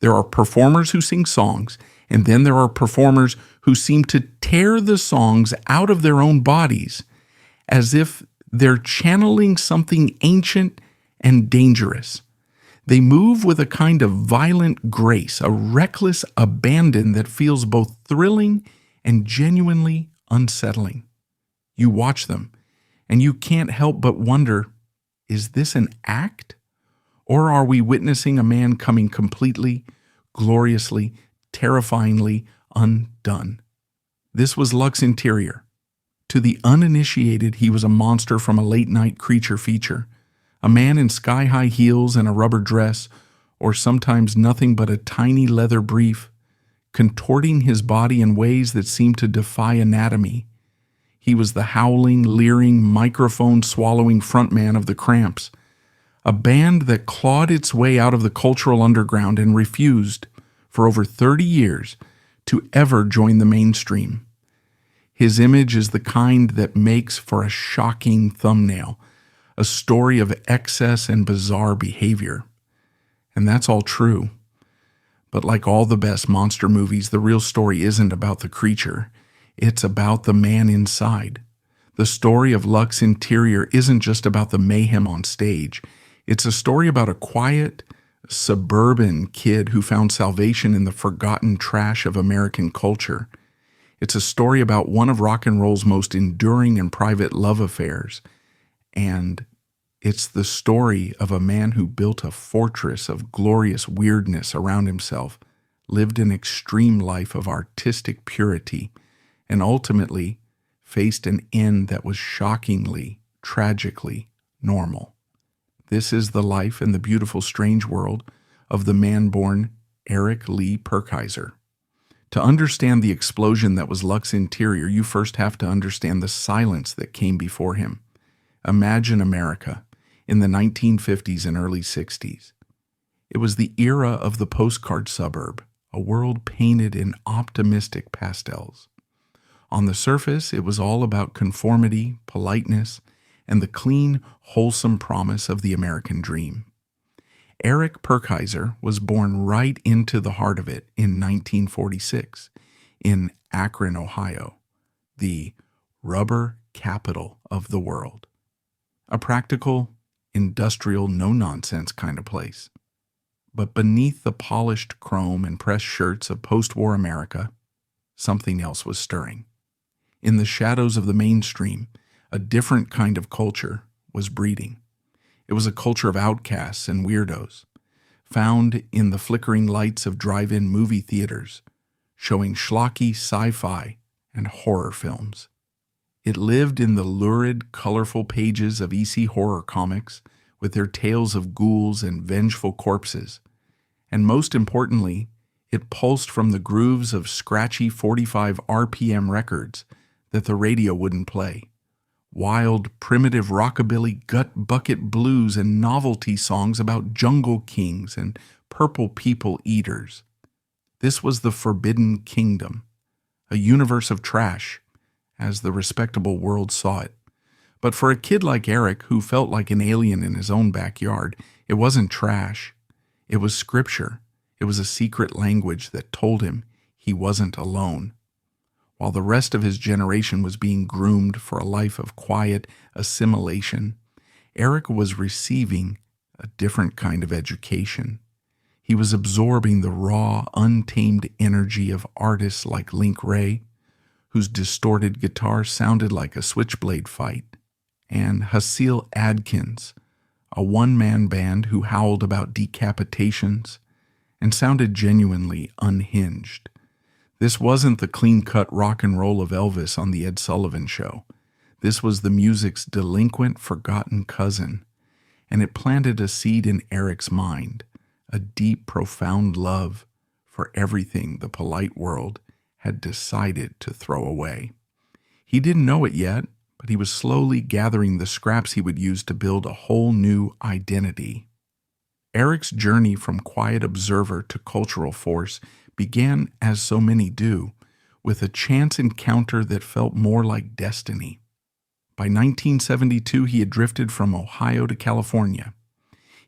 There are performers who sing songs, and then there are performers who seem to tear the songs out of their own bodies as if they're channeling something ancient and dangerous. They move with a kind of violent grace, a reckless abandon that feels both thrilling and genuinely unsettling. You watch them, and you can't help but wonder, is this an act? Or are we witnessing a man coming completely, gloriously, terrifyingly undone? This was Lux Interior. To the uninitiated, he was a monster from a late-night creature feature, a man in sky-high heels and a rubber dress, or sometimes nothing but a tiny leather brief, contorting his body in ways that seemed to defy anatomy. He was the howling, leering, microphone-swallowing frontman of the Cramps, a band that clawed its way out of the cultural underground and refused, for over 30 years, to ever join the mainstream. His image is the kind that makes for a shocking thumbnail, a story of excess and bizarre behavior. And that's all true. But like all the best monster movies, the real story isn't about the creature. It's about the man inside. The story of Lux Interior isn't just about the mayhem on stage. It's a story about a quiet, suburban kid who found salvation in the forgotten trash of American culture. It's a story about one of rock and roll's most enduring and private love affairs. And it's the story of a man who built a fortress of glorious weirdness around himself, lived an extreme life of artistic purity, and ultimately faced an end that was shockingly, tragically normal. This is the life and the beautiful strange world of the man born Erick Lee Purkhiser. To understand the explosion that was Lux Interior, you first have to understand the silence that came before him. Imagine America in the 1950s and early 60s. It was the era of the postcard suburb, a world painted in optimistic pastels. On the surface, it was all about conformity, politeness, and the clean, wholesome promise of the American dream. Erick Purkhiser was born right into the heart of it in 1946 in Akron, Ohio, the rubber capital of the world. A practical, industrial, no-nonsense kind of place. But beneath the polished chrome and pressed shirts of post-war America, something else was stirring. In the shadows of the mainstream, a different kind of culture was breeding. It was a culture of outcasts and weirdos, found in the flickering lights of drive-in movie theaters, showing schlocky sci-fi and horror films. It lived in the lurid, colorful pages of EC horror comics with their tales of ghouls and vengeful corpses. And most importantly, it pulsed from the grooves of scratchy 45 RPM records that the radio wouldn't play. Wild, primitive rockabilly, gut bucket blues and novelty songs about jungle kings and purple people eaters. This was the Forbidden Kingdom, a universe of trash, as the respectable world saw it. But for a kid like Erick, who felt like an alien in his own backyard, it wasn't trash. It was scripture. It was a secret language that told him he wasn't alone. While the rest of his generation was being groomed for a life of quiet assimilation, Erick was receiving a different kind of education. He was absorbing the raw, untamed energy of artists like Link Wray, whose distorted guitar sounded like a switchblade fight, and Hasil Adkins, a one-man band who howled about decapitations and sounded genuinely unhinged. This wasn't the clean-cut rock and roll of Elvis on the Ed Sullivan Show. This was the music's delinquent, forgotten cousin, and it planted a seed in Erick's mind, a deep, profound love for everything the polite world had decided to throw away. He didn't know it yet, but he was slowly gathering the scraps he would use to build a whole new identity. Erick's journey from quiet observer to cultural force began, as so many do, with a chance encounter that felt more like destiny. By 1972, he had drifted from Ohio to California.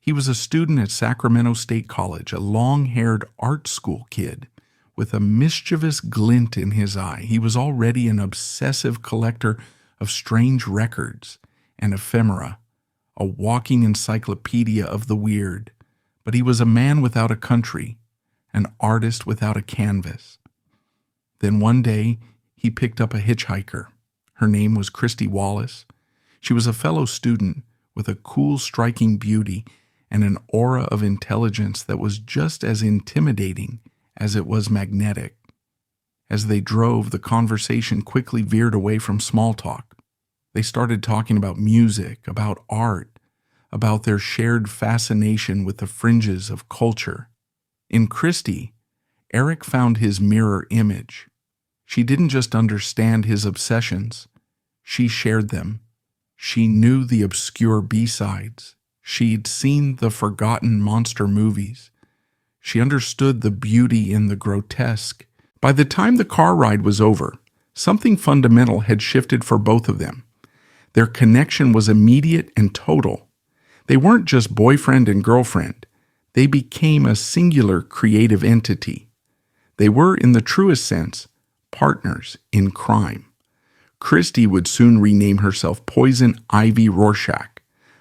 He was a student at Sacramento State College, a long-haired art school kid with a mischievous glint in his eye. He was already an obsessive collector of strange records and ephemera, a walking encyclopedia of the weird. But he was a man without a country, an artist without a canvas. Then one day, he picked up a hitchhiker. Her name was Christy Wallace. She was a fellow student with a cool, striking beauty and an aura of intelligence that was just as intimidating as it was magnetic. As they drove, the conversation quickly veered away from small talk. They started talking about music, about art, about their shared fascination with the fringes of culture. In Christy, Erick found his mirror image. She didn't just understand his obsessions, she shared them. She knew the obscure B-sides. She'd seen the forgotten monster movies. She understood the beauty in the grotesque. By the time the car ride was over, something fundamental had shifted for both of them. Their connection was immediate and total. They weren't just boyfriend and girlfriend. They became a singular creative entity. They were, in the truest sense, partners in crime. Christy would soon rename herself Poison Ivy Rorschach,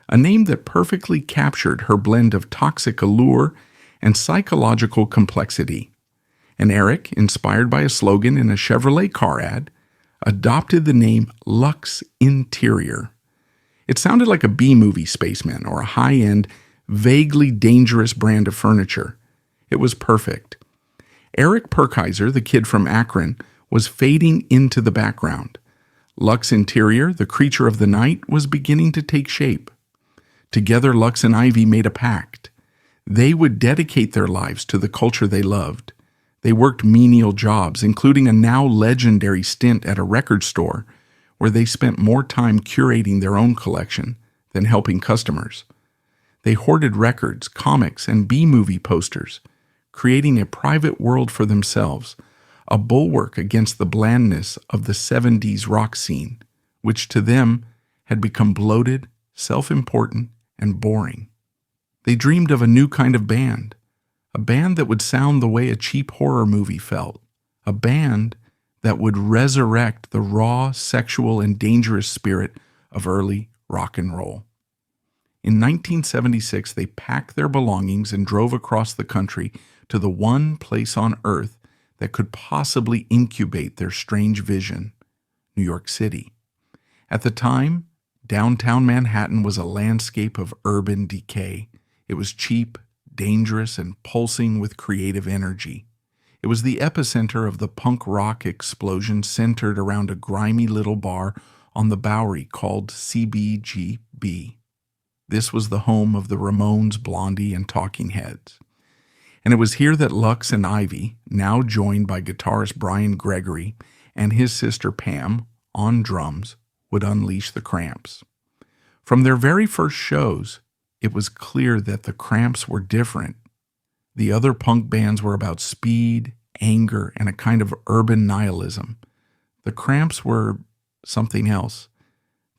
a name that perfectly captured her blend of toxic allure and psychological complexity. And Erick, inspired by a slogan in a Chevrolet car ad, adopted the name Lux Interior. It sounded like a B-movie spaceman or a high-end, vaguely dangerous brand of furniture. It was perfect. Erick Purkhiser, the kid from Akron, was fading into the background. Lux Interior, the creature of the night, was beginning to take shape. Together, Lux and Ivy made a pact. They would dedicate their lives to the culture they loved. They worked menial jobs, including a now legendary stint at a record store, where they spent more time curating their own collection than helping customers. They hoarded records, comics, and B-movie posters, creating a private world for themselves, a bulwark against the blandness of the 70s rock scene, which to them had become bloated, self-important, and boring. They dreamed of a new kind of band, a band that would sound the way a cheap horror movie felt, a band that would resurrect the raw, sexual, and dangerous spirit of early rock and roll. In 1976, they packed their belongings and drove across the country to the one place on Earth that could possibly incubate their strange vision, New York City. At the time, downtown Manhattan was a landscape of urban decay. It was cheap, dangerous, and pulsing with creative energy. It was the epicenter of the punk rock explosion centered around a grimy little bar on the Bowery called CBGB. This was the home of the Ramones, Blondie, and Talking Heads. And it was here that Lux and Ivy, now joined by guitarist Brian Gregory and his sister Pam on drums, would unleash the Cramps. From their very first shows, it was clear that the Cramps were different. The other punk bands were about speed, anger, and a kind of urban nihilism. The Cramps were something else.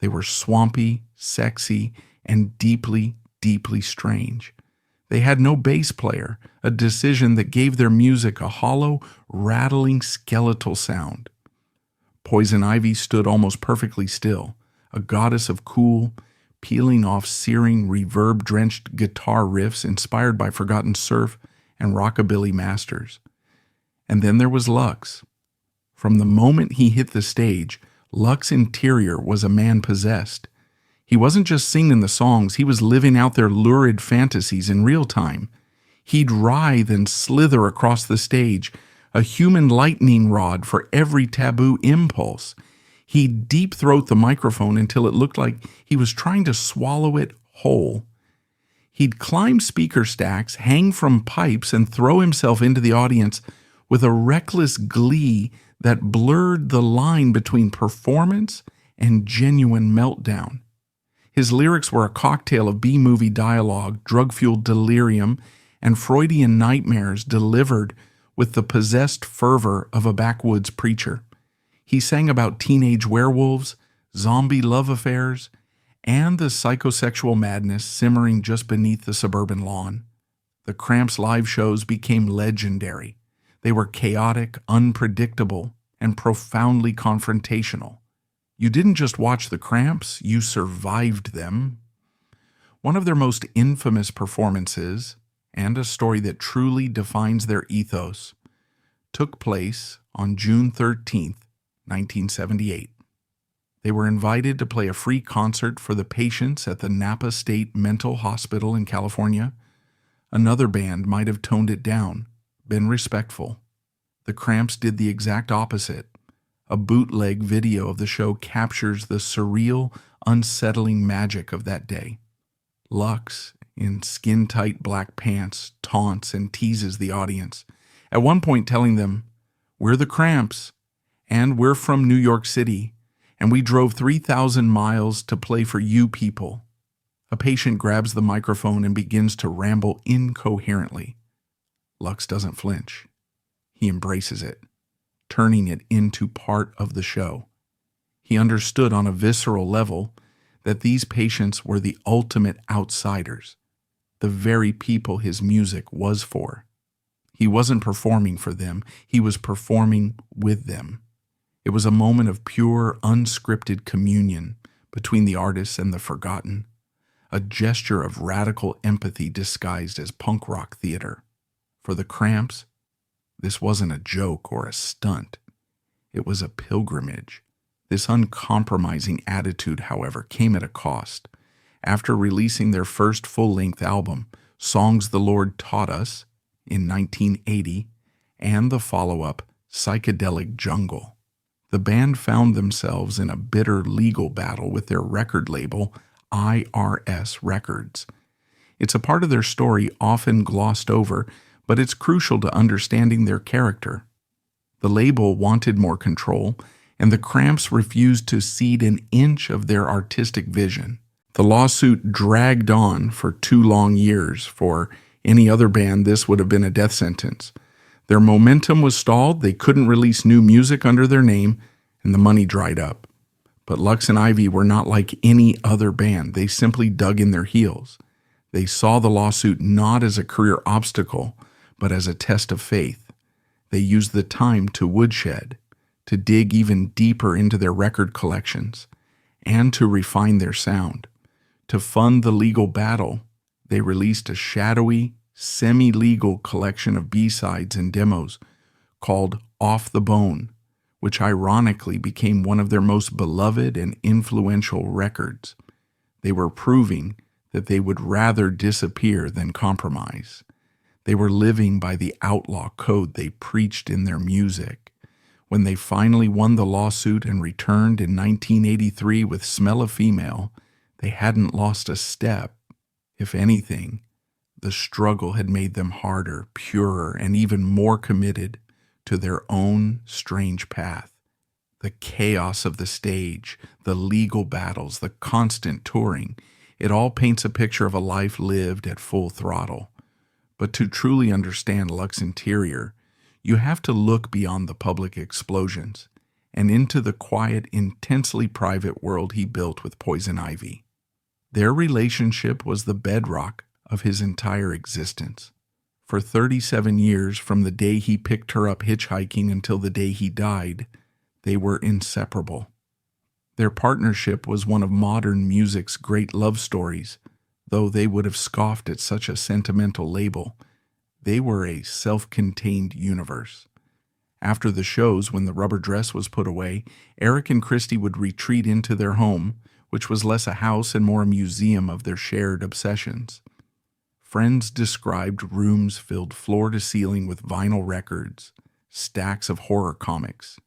They were swampy, sexy, and deeply, deeply strange. They had no bass player, a decision that gave their music a hollow, rattling, skeletal sound. Poison Ivy stood almost perfectly still, a goddess of cool, peeling off searing, reverb-drenched guitar riffs inspired by forgotten surf and rockabilly masters. And then there was Lux. From the moment he hit the stage, Lux Interior was a man possessed. He wasn't just singing the songs, he was living out their lurid fantasies in real time. He'd writhe and slither across the stage, a human lightning rod for every taboo impulse. He'd deep-throat the microphone until it looked like he was trying to swallow it whole. He'd climb speaker stacks, hang from pipes, and throw himself into the audience with a reckless glee that blurred the line between performance and genuine meltdown. His lyrics were a cocktail of B-movie dialogue, drug-fueled delirium, and Freudian nightmares delivered with the possessed fervor of a backwoods preacher. He sang about teenage werewolves, zombie love affairs, and the psychosexual madness simmering just beneath the suburban lawn. The Cramps live shows became legendary. They were chaotic, unpredictable, and profoundly confrontational. You didn't just watch the Cramps, you survived them. One of their most infamous performances, and a story that truly defines their ethos, took place on June 13th, 1978. They were invited to play a free concert for the patients at the Napa State Mental Hospital in California. Another band might have toned it down, been respectful. The Cramps did the exact opposite. A bootleg video of the show captures the surreal, unsettling magic of that day. Lux, in skin-tight black pants, taunts and teases the audience, at one point telling them, "We're the Cramps, and we're from New York City, and we drove 3,000 miles to play for you people." A patient grabs the microphone and begins to ramble incoherently. Lux doesn't flinch. He embraces it, turning it into part of the show. He understood on a visceral level that these patients were the ultimate outsiders, the very people his music was for. He wasn't performing for them, he was performing with them. It was a moment of pure, unscripted communion between the artists and the forgotten, a gesture of radical empathy disguised as punk rock theater. For the Cramps, this wasn't a joke or a stunt. It was a pilgrimage. This uncompromising attitude, however, came at a cost. After releasing their first full-length album, Songs the Lord Taught Us, in 1980, and the follow-up, Psychedelic Jungle, the band found themselves in a bitter legal battle with their record label, IRS Records. It's a part of their story often glossed over, but it's crucial to understanding their character. The label wanted more control, and the Cramps refused to cede an inch of their artistic vision. The lawsuit dragged on for 2 long years. For any other band, this would have been a death sentence. Their momentum was stalled, they couldn't release new music under their name, and the money dried up. But Lux and Ivy were not like any other band. They simply dug in their heels. They saw the lawsuit not as a career obstacle, but as a test of faith. They used the time to woodshed, to dig even deeper into their record collections, and to refine their sound. To fund the legal battle, they released a shadowy, semi-legal collection of B-sides and demos called Off the Bone, which ironically became one of their most beloved and influential records. They were proving that they would rather disappear than compromise. They were living by the outlaw code they preached in their music. When they finally won the lawsuit and returned in 1983 with Smell a Female, they hadn't lost a step. If anything, the struggle had made them harder, purer, and even more committed to their own strange path. The chaos of the stage, the legal battles, the constant touring, it all paints a picture of a life lived at full throttle. But to truly understand Lux Interior, you have to look beyond the public explosions and into the quiet, intensely private world he built with Poison Ivy. Their relationship was the bedrock of his entire existence. For 37 years, from the day he picked her up hitchhiking until the day he died, they were inseparable. Their partnership was one of modern music's great love stories, though they would have scoffed at such a sentimental label. They were a self-contained universe. After the shows, when the rubber dress was put away, Erick and Christy would retreat into their home, which was less a house and more a museum of their shared obsessions. Friends described rooms filled floor to ceiling with vinyl records, stacks of horror comics,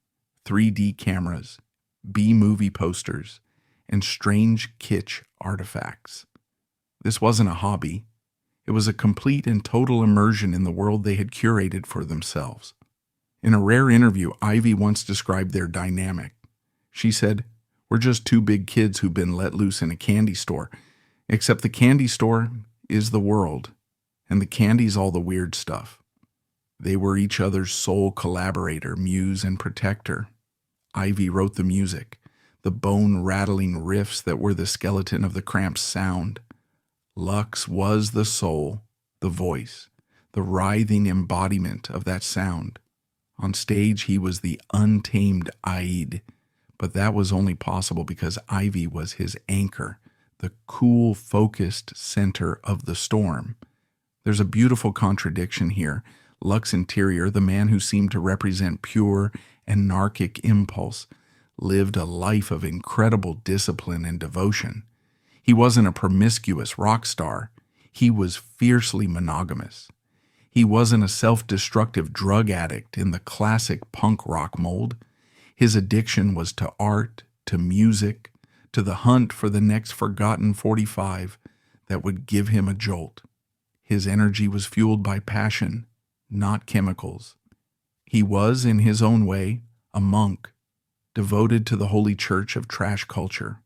3D cameras, B-movie posters, and strange kitsch artifacts. This wasn't a hobby. It was a complete and total immersion in the world they had curated for themselves. In a rare interview, Ivy once described their dynamic. She said, "We're just 2 big kids who've been let loose in a candy store, except the candy store is the world, and the candy's all the weird stuff." They were each other's sole collaborator, muse, and protector. Ivy wrote the music. the bone-rattling riffs that were the skeleton of the Cramps sound. Lux was the soul, the voice, the writhing embodiment of that sound. On stage, he was the untamed Aid, but that was only possible because Ivy was his anchor, the cool, focused center of the storm. There's a beautiful contradiction here. Lux Interior, the man who seemed to represent pure, anarchic impulse, lived a life of incredible discipline and devotion. He wasn't a promiscuous rock star. He was fiercely monogamous. He wasn't a self-destructive drug addict in the classic punk rock mold. His addiction was to art, to music, to the hunt for the next forgotten 45 that would give him a jolt. His energy was fueled by passion, not chemicals. He was, in his own way, a monk, devoted to the holy church of trash culture.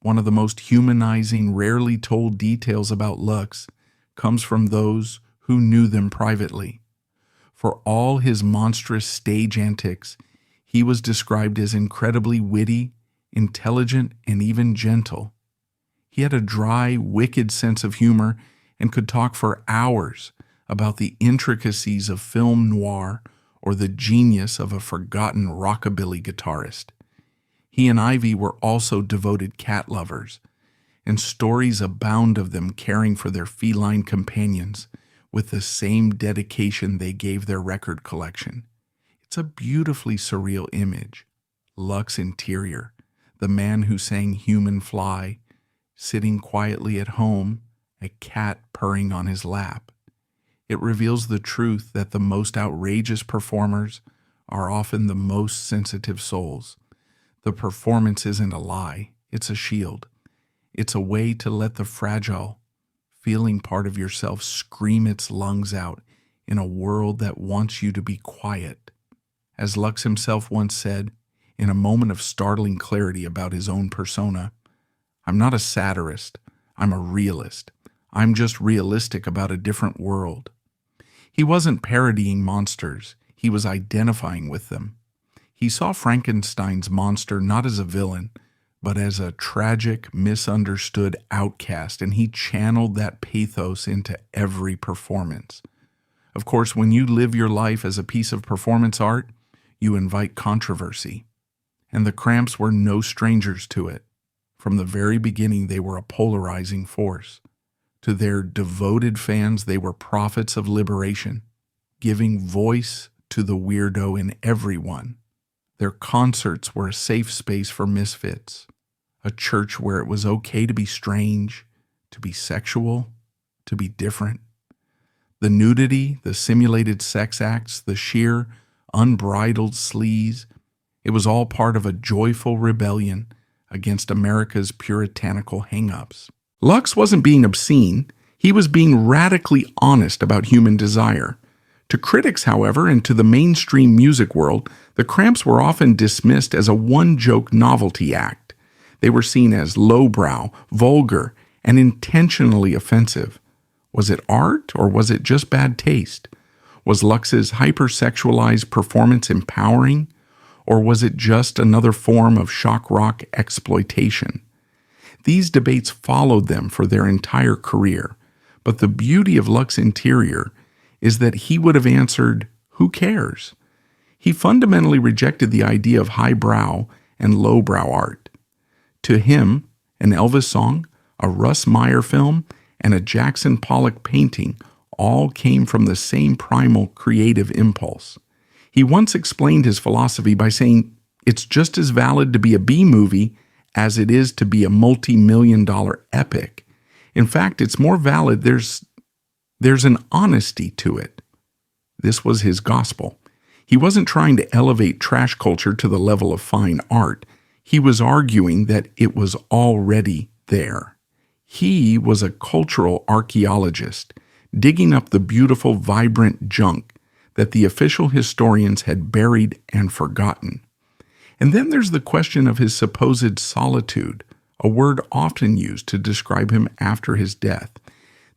One of the most humanizing, rarely told details about Lux comes from those who knew them privately. For all his monstrous stage antics, he was described as incredibly witty, intelligent, and even gentle. He had a dry, wicked sense of humor and could talk for hours about the intricacies of film noir or the genius of a forgotten rockabilly guitarist. He and Ivy were also devoted cat lovers, and stories abound of them caring for their feline companions with the same dedication they gave their record collection. It's a beautifully surreal image. Lux Interior, the man who sang Human Fly, sitting quietly at home, a cat purring on his lap. It reveals the truth that the most outrageous performers are often the most sensitive souls. The performance isn't a lie, it's a shield. It's a way to let the fragile, feeling part of yourself scream its lungs out in a world that wants you to be quiet. As Lux himself once said, in a moment of startling clarity about his own persona, "I'm not a satirist, I'm a realist. I'm just realistic about a different world." He wasn't parodying monsters, he was identifying with them. He saw Frankenstein's monster not as a villain, but as a tragic, misunderstood outcast, and he channeled that pathos into every performance. Of course, when you live your life as a piece of performance art, you invite controversy. And the Cramps were no strangers to it. From the very beginning, they were a polarizing force. To their devoted fans, they were prophets of liberation, giving voice to the weirdo in everyone. Their concerts were a safe space for misfits, a church where it was okay to be strange, to be sexual, to be different. The nudity, the simulated sex acts, the sheer, unbridled sleaze, it was all part of a joyful rebellion against America's puritanical hang-ups. Lux wasn't being obscene, he was being radically honest about human desire. To critics, however, and to the mainstream music world, the Cramps were often dismissed as a one-joke novelty act. They were seen as lowbrow, vulgar, and intentionally offensive. Was it art, or was it just bad taste? Was Lux's hypersexualized performance empowering, or was it just another form of shock rock exploitation? These debates followed them for their entire career, but the beauty of Lux Interior is that he would have answered, "Who cares?" He fundamentally rejected the idea of highbrow and lowbrow art. To him, an Elvis song, a Russ Meyer film, and a Jackson Pollock painting all came from the same primal creative impulse. He once explained his philosophy by saying, "It's just as valid to be a B-movie as it is to be a multi-million-dollar epic. In fact, it's more valid. There's an honesty to it." This was his gospel. He wasn't trying to elevate trash culture to the level of fine art. He was arguing that it was already there. He was a cultural archaeologist, digging up the beautiful, vibrant junk that the official historians had buried and forgotten. And then there's the question of his supposed solitude, a word often used to describe him after his death.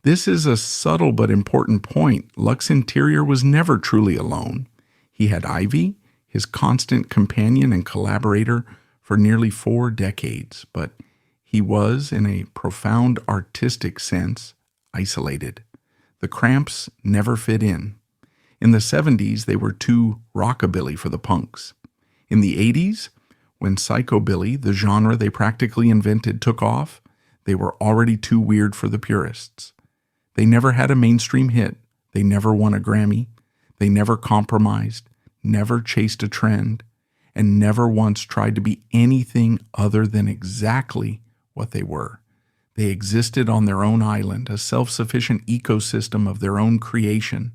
This is a subtle but important point. Lux Interior was never truly alone. He had Ivy, his constant companion and collaborator for nearly 4 decades, but he was, in a profound artistic sense, isolated. The Cramps never fit in. In the 70s, they were too rockabilly for the punks. In the 80s, when psychobilly, the genre they practically invented, took off, they were already too weird for the purists. They never had a mainstream hit. They never won a Grammy. They never compromised, never chased a trend, and never once tried to be anything other than exactly what they were. They existed on their own island, a self-sufficient ecosystem of their own creation.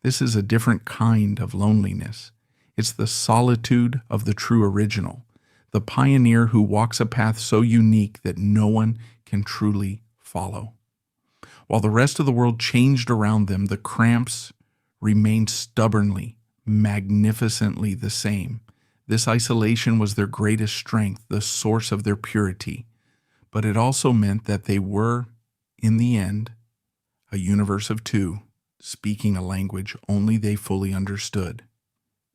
This is a different kind of loneliness. It's the solitude of the true original, the pioneer who walks a path so unique that no one can truly follow. While the rest of the world changed around them, the Cramps remained stubbornly, magnificently the same. This isolation was their greatest strength, the source of their purity. But it also meant that they were, in the end, a universe of two, speaking a language only they fully understood.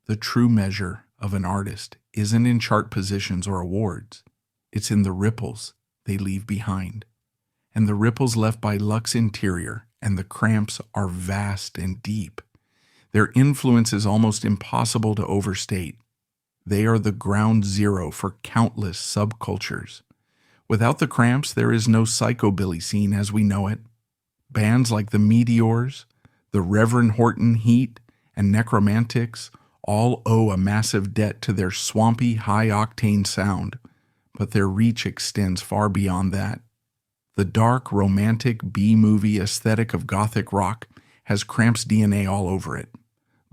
The true measure of an artist isn't in chart positions or awards. It's in the ripples they leave behind. And the ripples left by Lux Interior and the Cramps are vast and deep. Their influence is almost impossible to overstate. They are the ground zero for countless subcultures. Without the Cramps, there is no psychobilly scene as we know it. Bands like the Meteors, the Reverend Horton Heat, and Necromantics all owe a massive debt to their swampy, high-octane sound, but their reach extends far beyond that. The dark, romantic B-movie aesthetic of gothic rock has Cramps DNA all over it.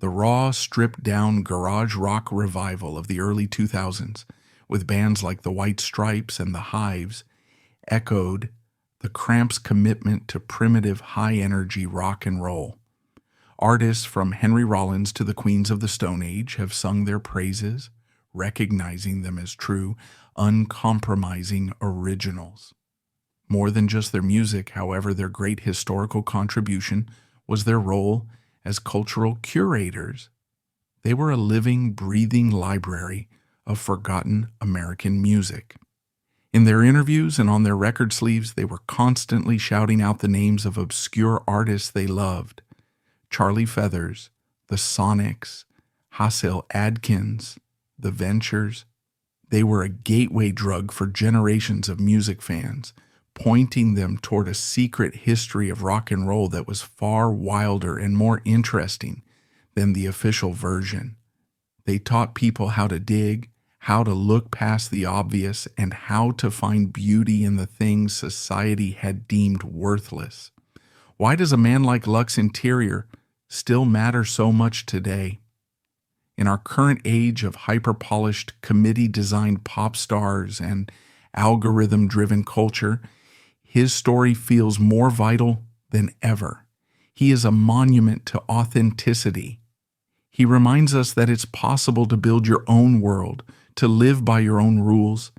The raw, stripped-down garage rock revival of the early 2000s, with bands like the White Stripes and the Hives, echoed the Cramps' commitment to primitive, high-energy rock and roll. Artists from Henry Rollins to the Queens of the Stone Age have sung their praises, recognizing them as true, uncompromising originals. More than just their music, however, their great historical contribution was their role as cultural curators. They were a living, breathing library of forgotten American music. In their interviews and on their record sleeves, they were constantly shouting out the names of obscure artists they loved. Charlie Feathers, the Sonics, Hasil Adkins, the Ventures. They were a gateway drug for generations of music fans, pointing them toward a secret history of rock and roll that was far wilder and more interesting than the official version. They taught people how to dig, how to look past the obvious, and how to find beauty in the things society had deemed worthless. Why does a man like Lux Interior still matter so much today? In our current age of hyper-polished, committee-designed pop stars and algorithm-driven culture, his story feels more vital than ever. He is a monument to authenticity. He reminds us that it's possible to build your own world, to live by your own rules,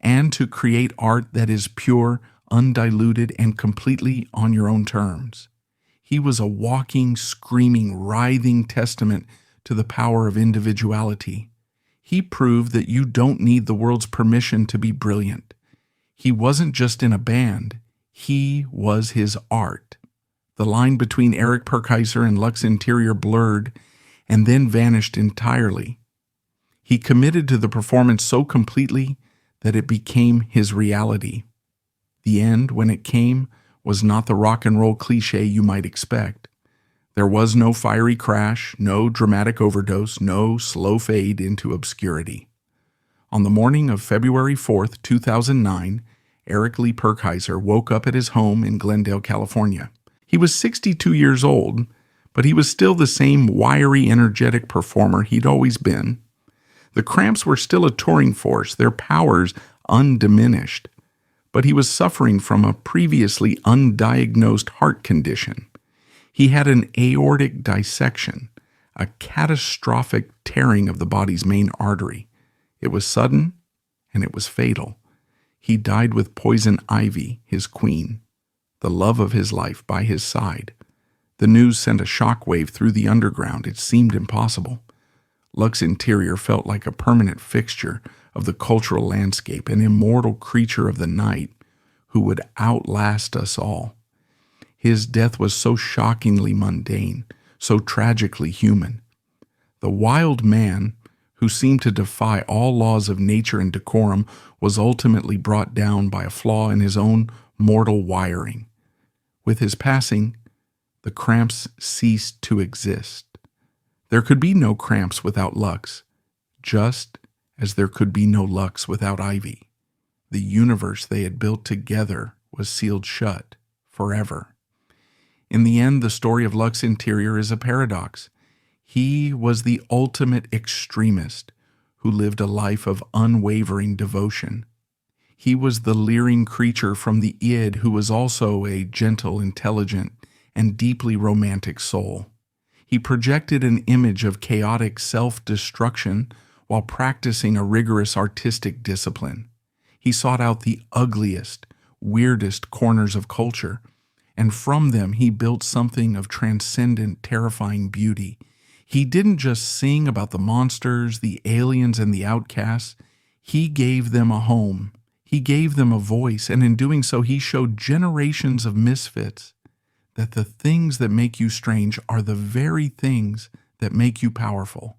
and to create art that is pure, undiluted, and completely on your own terms. He was a walking, screaming, writhing testament to the power of individuality. He proved that you don't need the world's permission to be brilliant. He wasn't just in a band. He was his art. The line between Erick Purkhiser and Lux Interior blurred and then vanished entirely. He committed to the performance so completely that it became his reality. The end, when it came, was not the rock and roll cliche you might expect. There was no fiery crash, no dramatic overdose, no slow fade into obscurity. On the morning of February 4th, 2009, Erick Lee Purkhiser woke up at his home in Glendale, California. He was 62 years old, but he was still the same wiry, energetic performer he'd always been. The Cramps were still a touring force, their powers undiminished, but he was suffering from a previously undiagnosed heart condition. He had an aortic dissection, a catastrophic tearing of the body's main artery. It was sudden, and it was fatal. He died with Poison Ivy, his queen, the love of his life, by his side. The news sent a shockwave through the underground. It seemed impossible. Lux Interior felt like a permanent fixture of the cultural landscape, an immortal creature of the night who would outlast us all. His death was so shockingly mundane, so tragically human. The wild man, who seemed to defy all laws of nature and decorum, was ultimately brought down by a flaw in his own mortal wiring. With his passing, the Cramps ceased to exist. There could be no Cramps without Lux, just as there could be no Lux without Ivy. The universe they had built together was sealed shut forever. In the end, the story of Lux Interior is a paradox. He was the ultimate extremist who lived a life of unwavering devotion. He was the leering creature from the id who was also a gentle, intelligent, and deeply romantic soul. He projected an image of chaotic self-destruction while practicing a rigorous artistic discipline. He sought out the ugliest, weirdest corners of culture, and from them he built something of transcendent, terrifying beauty. He didn't just sing about the monsters, the aliens, and the outcasts. He gave them a home. He gave them a voice, and in doing so he showed generations of misfits that the things that make you strange are the very things that make you powerful.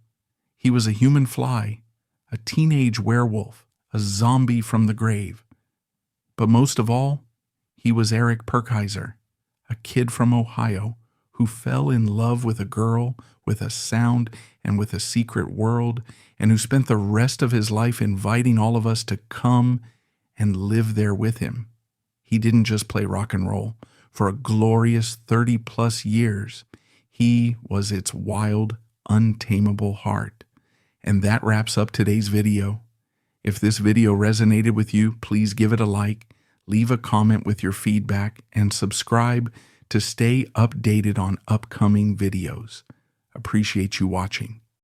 He was a human fly, a teenage werewolf, a zombie from the grave. But most of all, he was Erick Purkhiser, a kid from Ohio who fell in love with a girl, with a sound, and with a secret world, and who spent the rest of his life inviting all of us to come and live there with him. He didn't just play rock and roll. For a glorious 30-plus years, he was its wild, untamable heart. And that wraps up today's video. If this video resonated with you, please give it a like, leave a comment with your feedback, and subscribe to stay updated on upcoming videos. Appreciate you watching.